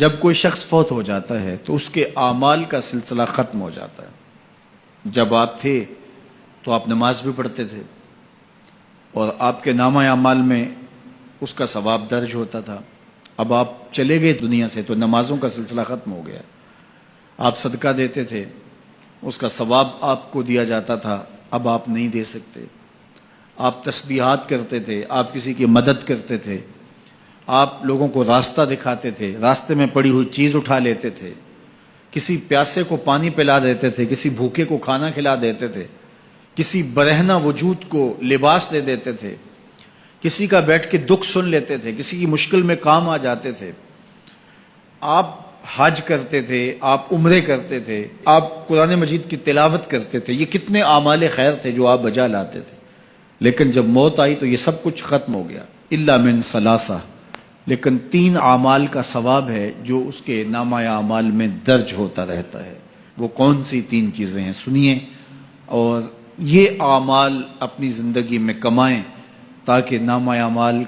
جب کوئی شخص فوت ہو جاتا ہے تو اس کے اعمال کا سلسلہ ختم ہو جاتا ہے۔ جب آپ تھے تو آپ نماز بھی پڑھتے تھے اور آپ کے نامہ اعمال میں اس کا ثواب درج ہوتا تھا۔ اب آپ چلے گئے دنیا سے تو نمازوں کا سلسلہ ختم ہو گیا۔ آپ صدقہ دیتے تھے، اس کا ثواب آپ کو دیا جاتا تھا، اب آپ نہیں دے سکتے۔ آپ تسبیحات کرتے تھے، آپ کسی کی مدد کرتے تھے، آپ لوگوں کو راستہ دکھاتے تھے، راستے میں پڑی ہوئی چیز اٹھا لیتے تھے، کسی پیاسے کو پانی پلا دیتے تھے، کسی بھوکے کو کھانا کھلا دیتے تھے، کسی برہنہ وجود کو لباس دے دیتے تھے، کسی کا بیٹھ کے دکھ سن لیتے تھے، کسی کی مشکل میں کام آ جاتے تھے۔ آپ حج کرتے تھے، آپ عمرے کرتے تھے، آپ قرآن مجید کی تلاوت کرتے تھے، یہ کتنے اعمال خیر تھے جو آپ بجا لاتے تھے۔ لیکن جب موت آئی تو یہ سب کچھ ختم ہو گیا، الا من ثلاثہ، لیکن 3 اعمال کا ثواب ہے جو اس کے نامہ اعمال میں درج ہوتا رہتا ہے۔ وہ کون سی 3 چیزیں ہیں سنیے، اور یہ اعمال اپنی زندگی میں کمائیں تاکہ نامہ اعمال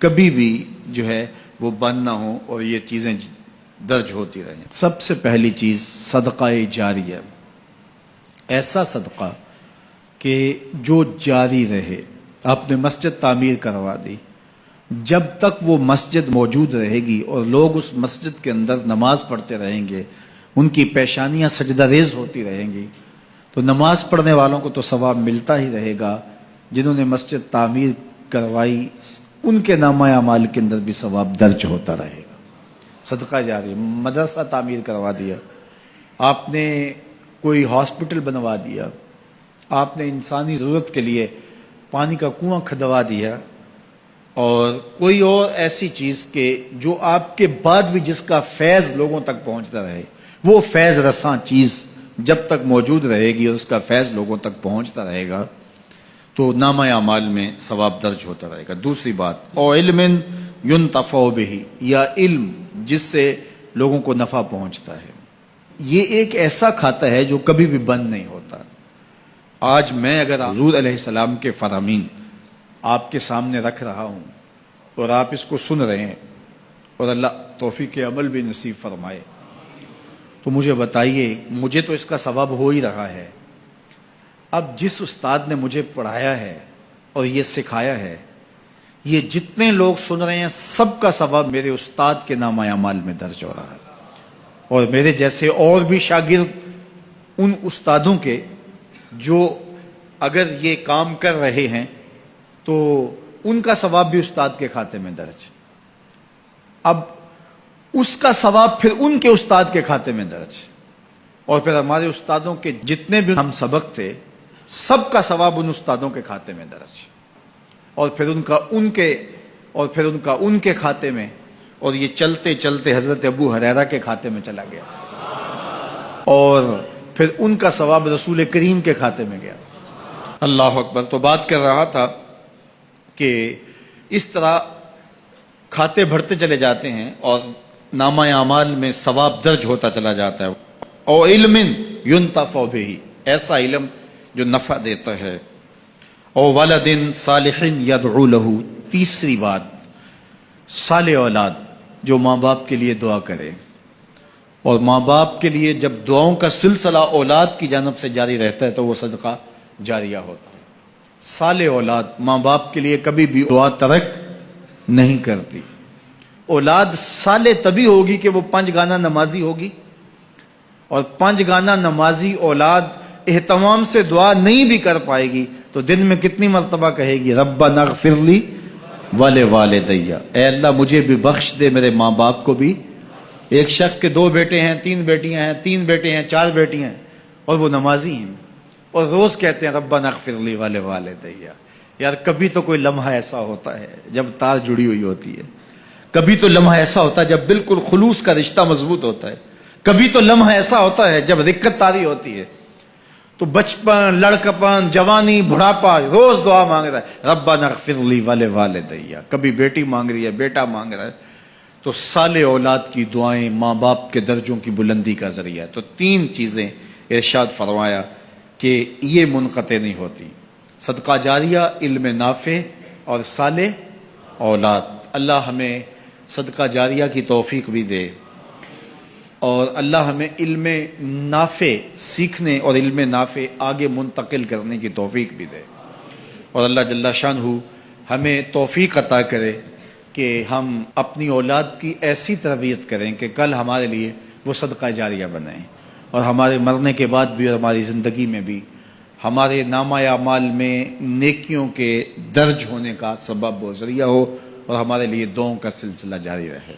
کبھی بھی جو ہے وہ بند نہ ہو اور یہ چیزیں درج ہوتی رہیں۔ سب سے پہلی چیز صدقہ جاریہ، ایسا صدقہ کہ جو جاری رہے۔ آپ نے مسجد تعمیر کروا دی، جب تک وہ مسجد موجود رہے گی اور لوگ اس مسجد کے اندر نماز پڑھتے رہیں گے، ان کی پیشانیاں سجدہ ریز ہوتی رہیں گی، تو نماز پڑھنے والوں کو تو ثواب ملتا ہی رہے گا، جنہوں نے مسجد تعمیر کروائی ان کے نامہ اعمال کے اندر بھی ثواب درج ہوتا رہے گا۔ صدقہ جاری، مدرسہ تعمیر کروا دیا، آپ نے کوئی ہاسپٹل بنوا دیا، آپ نے انسانی ضرورت کے لیے پانی کا کنواں کھدوا دیا، اور کوئی اور ایسی چیز کہ جو آپ کے بعد بھی جس کا فیض لوگوں تک پہنچتا رہے، وہ فیض رساں چیز جب تک موجود رہے گی اور اس کا فیض لوگوں تک پہنچتا رہے گا تو نامہ اعمال میں ثواب درج ہوتا رہے گا۔ دوسری بات، او علم ینتفع بہ، یا علم جس سے لوگوں کو نفع پہنچتا ہے۔ یہ ایک ایسا کھاتا ہے جو کبھی بھی بند نہیں ہوتا۔ آج میں اگر حضور علیہ السلام کے فرامین آپ کے سامنے رکھ رہا ہوں اور آپ اس کو سن رہے ہیں، اور اللہ توفیق عمل بھی نصیب فرمائے، تو مجھے بتائیے، مجھے تو اس کا ثواب ہو ہی رہا ہے۔ اب جس استاد نے مجھے پڑھایا ہے اور یہ سکھایا ہے، یہ جتنے لوگ سن رہے ہیں سب کا ثواب میرے استاد کے نامہ اعمال میں درج ہو رہا ہے، اور میرے جیسے اور بھی شاگرد ان استادوں کے جو اگر یہ کام کر رہے ہیں تو ان کا ثواب بھی استاد کے کھاتے میں درج۔ اب اس کا ثواب پھر ان کے استاد کے کھاتے میں درج، اور پھر ہمارے استادوں کے جتنے بھی ہم سبق تھے سب کا ثواب ان استادوں کے کھاتے میں درج، اور پھر ان کا ان کے کھاتے میں، اور یہ چلتے چلتے حضرت ابو ہریرہ کے کھاتے میں چلا گیا، اور پھر ان کا ثواب رسول کریم کے کھاتے میں گیا۔ اللہ اکبر۔ تو بات کر رہا تھا کہ اس طرح کھاتے بڑھتے چلے جاتے ہیں اور نامہ اعمال میں ثواب درج ہوتا چلا جاتا ہے۔ او علم ینتفع بہ، ایسا علم جو نفع دیتا ہے۔ او ولد صالح یدعو لہ، تیسری بات، صالح اولاد جو ماں باپ کے لیے دعا کرے، اور ماں باپ کے لیے جب دعاؤں کا سلسلہ اولاد کی جانب سے جاری رہتا ہے تو وہ صدقہ جاریہ ہوتا ہے۔ صالح اولاد ماں باپ کے لیے کبھی بھی دعا ترک نہیں کرتی۔ اولاد صالح تبھی ہوگی کہ وہ 5 گانہ نمازی ہوگی، اور 5 گانہ نمازی اولاد اہتمام سے دعا نہیں بھی کر پائے گی تو دن میں کتنی مرتبہ کہے گی، ربنا اغفر لی ولوالدی، اے اللہ مجھے بھی بخش دے، میرے ماں باپ کو بھی۔ ایک شخص کے 2 بیٹے ہیں، 3 بیٹیاں ہیں، 3 بیٹے ہیں، 4 بیٹیاں ہیں، اور وہ نمازی ہیں، اور روز کہتے ہیں ربنا اغفر لی ولوالدی۔ یار کبھی تو کوئی لمحہ ایسا ہوتا ہے جب تار جڑی ہوئی ہوتی ہے، کبھی تو لمحہ ایسا ہوتا ہے جب بالکل خلوص کا رشتہ مضبوط ہوتا ہے، کبھی تو لمحہ ایسا ہوتا ہے جب رقت تاری ہوتی ہے۔ تو بچپن، لڑکپن، جوانی، بڑھاپا، روز دعا مانگ رہا ہے ربنا اغفر لی ولوالدی، کبھی بیٹی مانگ رہی ہے، بیٹا مانگ رہا ہے۔ تو صالح اولاد کی دعائیں ماں باپ کے درجوں کی بلندی کا ذریعہ ہے۔ تو 3 چیزیں ارشاد فرمایا کہ یہ منقطع نہیں ہوتی، صدقہ جاریہ، علم نافع، اور صالح اولاد۔ اللہ ہمیں صدقہ جاریہ کی توفیق بھی دے، اور اللہ ہمیں علم نافع سیکھنے اور علم نافع آگے منتقل کرنے کی توفیق بھی دے، اور اللہ جل شانہ ہمیں توفیق عطا کرے کہ ہم اپنی اولاد کی ایسی تربیت کریں کہ کل ہمارے لیے وہ صدقہ جاریہ بنیں، اور ہمارے مرنے کے بعد بھی اور ہماری زندگی میں بھی ہمارے نامہ اعمال میں نیکیوں کے درج ہونے کا سبب و ذریعہ ہو، اور ہمارے لیے دعاؤں کا سلسلہ جاری رہے۔